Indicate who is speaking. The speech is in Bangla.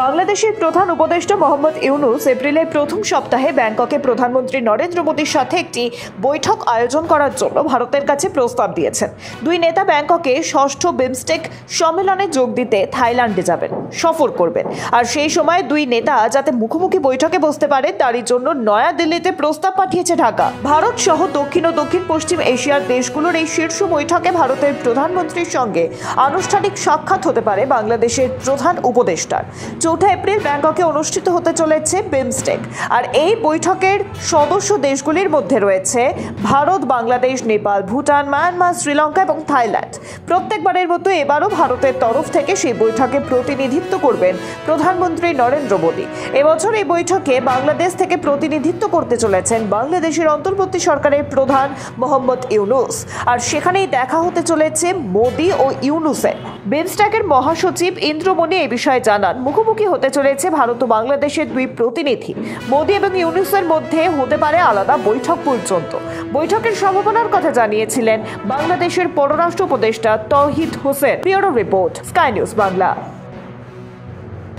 Speaker 1: বাংলাদেশের প্রধান উপদেষ্টা মোহাম্মদ ইউনূস এপ্রিলের প্রথম সপ্তাহে ব্যাংককে প্রধানমন্ত্রী নরেন্দ্র মোদীর সাথে একটি বৈঠক আয়োজন করার জন্য ভারতের কাছে প্রস্তাব দিয়েছেন। দুই নেতা ব্যাংককে ষষ্ঠ বিমস্টেক সম্মেলনে যোগ দিতে থাইল্যান্ডে যাবেন, সফর করবেন। আর সেই সময় দুই নেতা যাতে মুখোমুখি বৈঠকে বসতে পারে তারই জন্য নয়াদিল্লিতে প্রস্তাব পাঠিয়েছে ঢাকা। ভারত সহ দক্ষিণ ও দক্ষিণ পশ্চিম এশিয়ার দেশগুলোর এই শীর্ষ বৈঠকে ভারতের প্রধানমন্ত্রীর সঙ্গে আনুষ্ঠানিক সাক্ষাৎ হতে পারে বাংলাদেশের প্রধান উপদেষ্টার। 4 এপ্রিল ব্যাংককে অনুষ্ঠিত হতে চলেছে বিমস্টেক। আর এই বৈঠকের সদস্য দেশগুলির মধ্যে রয়েছে ভারত, বাংলাদেশ, নেপাল, ভুটান, মায়ানমার, শ্রীলঙ্কা এবং থাইল্যান্ড। প্রত্যেকবারের মতো এবারও ভারতের তরফ থেকে সেই বৈঠকে প্রতিনিধিত্ব করবেন প্রধানমন্ত্রী নরেন্দ্র মোদী। এবছর এই বৈঠকে বাংলাদেশ থেকে প্রতিনিধিত্ব করতে চলেছেন বাংলাদেশের অন্তর্বর্তী সরকারের প্রধান মোহাম্মদ ইউনূস। আর সেখানেই দেখা হতে চলেছে মোদী ও ইউনূসের। বিমস্টেকের মহাসচিব ইন্দ্রমণি এই বিষয়ে জানান, মুখোমুখি হতে চলেছে ভারত ও বাংলাদেশের দুই প্রতিনিধি। মোদী এবং ইউনূসের মধ্যে হতে পারে আলাদা বৈঠক পর্যন্ত। বৈঠকের সম্ভাবনার কথা জানিয়েছিলেন বাংলাদেশের পররাষ্ট্র উপদেষ্টা Touhid Hossain. Bureau report, Sky News Bangla.